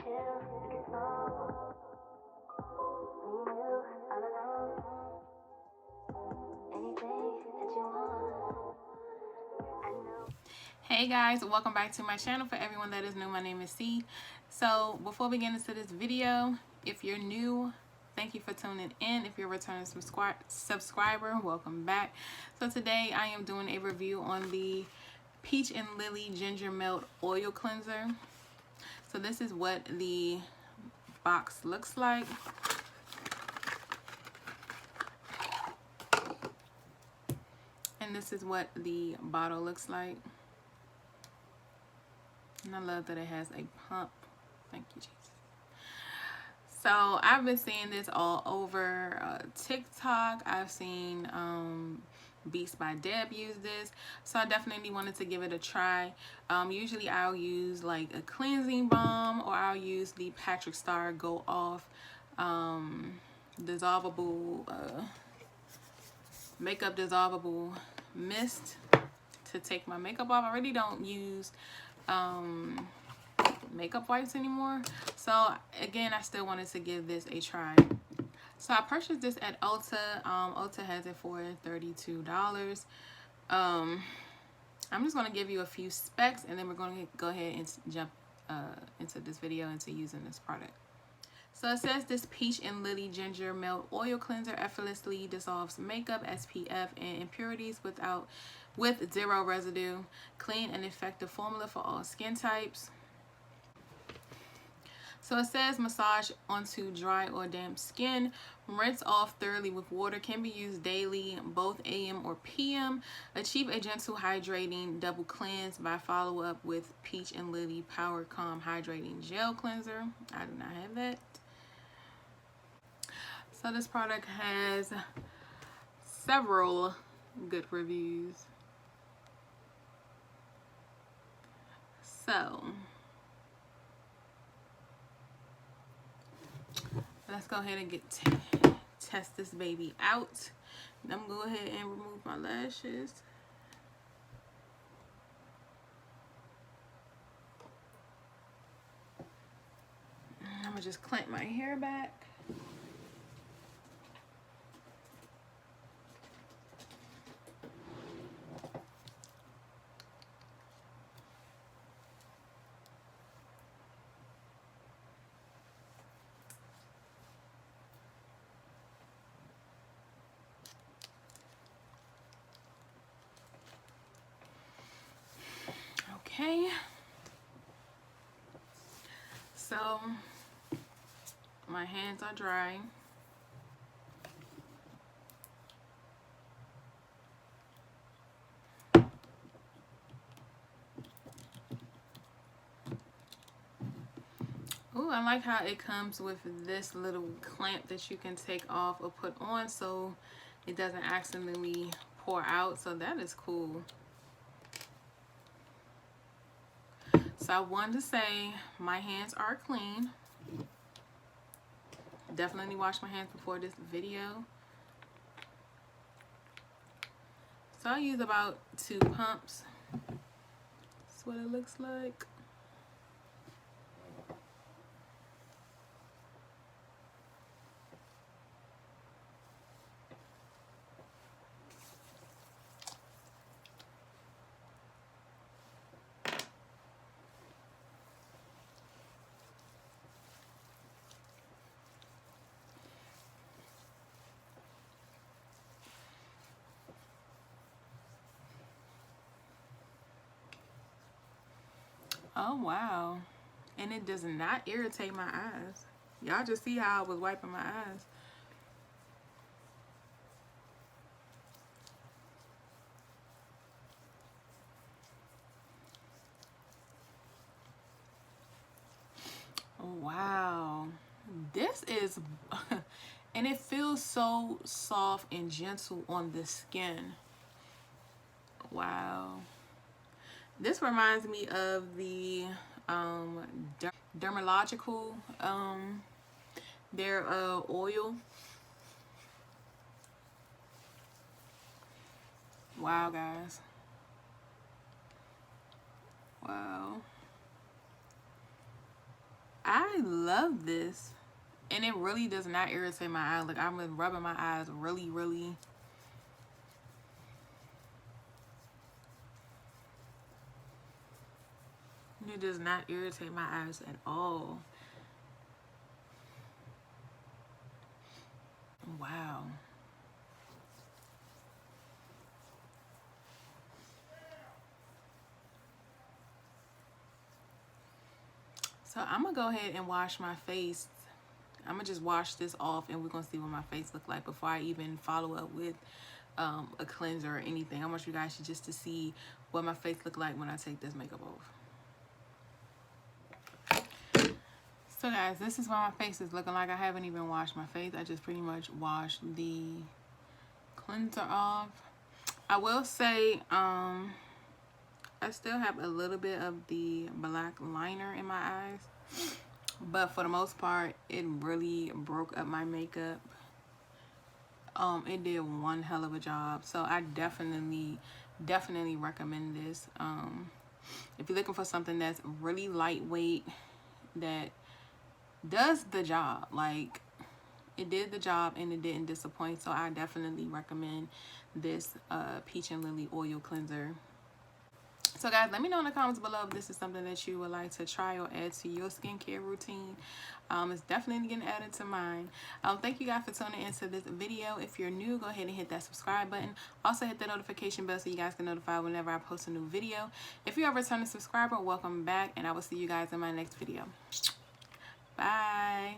Hey guys, welcome back to my channel. For everyone that is new, my name is C. So before we get into this video, if you're new, thank you for tuning in. If you're a returning subscriber, welcome back. So today I am doing a review on the Peach and Lily Ginger Melt Oil Cleanser. So this is what the box looks like. And this is what the bottle looks like. And I love that it has a pump. Thank you, Jesus. So I've been seeing this all over TikTok. I've seen Beats by Deb use this. So I definitely wanted to give it a try. Usually I'll use like a cleansing balm, or I'll use the Patrick Star Go Off dissolvable makeup dissolvable mist to take my makeup off. I really don't use makeup wipes anymore, so again I still wanted to give this a try. So I purchased this at Ulta. Ulta has it for $32. I'm just going to give you a few specs, and then we're going to go ahead and jump into this video, into using this product. So it says this Peach and Lily Ginger Melt Oil Cleanser effortlessly dissolves makeup, SPF, and impurities with zero residue. Clean and effective formula for all skin types. So it says massage onto dry or damp skin. Rinse off thoroughly with water. Can be used daily, both AM or PM. Achieve a gentle hydrating double cleanse by follow up with Peach and Lily Power Calm Hydrating Gel Cleanser. I do not have that. So this product has several good reviews. So let's go ahead and test this baby out. I'm gonna go ahead and remove my lashes. I'm gonna just clamp my hair back. Okay, so my hands are dry. Ooh, I like how it comes with this little clamp that you can take off or put on so it doesn't accidentally pour out. So that is cool. So I wanted to say my hands are clean. Definitely wash my hands before this video. So I use about 2 pumps. That's what it looks like. Oh wow, and it does not irritate my eyes. Y'all just see how I was wiping my eyes. Wow, this is and it feels so soft and gentle on the skin. Wow, this reminds me of the dermatological their oil. Wow, guys. Wow. I love this. And it really does not irritate my eyes. Like, I've been rubbing my eyes really, really. It does not irritate my eyes at all. Wow. So I'm going to go ahead and wash my face. I'm going to just wash this off and we're going to see what my face look like before I even follow up with a cleanser or anything. I want you guys just to see what my face look like when I take this makeup off. So guys, this is what my face is looking like. I haven't even washed my face. I just pretty much washed the cleanser off. I will say, I still have a little bit of the black liner in my eyes, but for the most part, it really broke up my makeup. It did one hell of a job. So I definitely recommend this. If you're looking for something that's really lightweight, that does the job, like it did the job and it didn't disappoint. So I definitely recommend this Peach and Lily oil cleanser. So guys, let me know in the comments below if this is something that you would like to try or add to your skincare routine. It's definitely getting added to mine. Thank you guys for tuning into this video. If you're new, go ahead and hit that subscribe button. Also hit the notification bell so you guys get notified whenever I post a new video. If you're a returning subscriber, welcome back, and I will see you guys in my next video. Bye.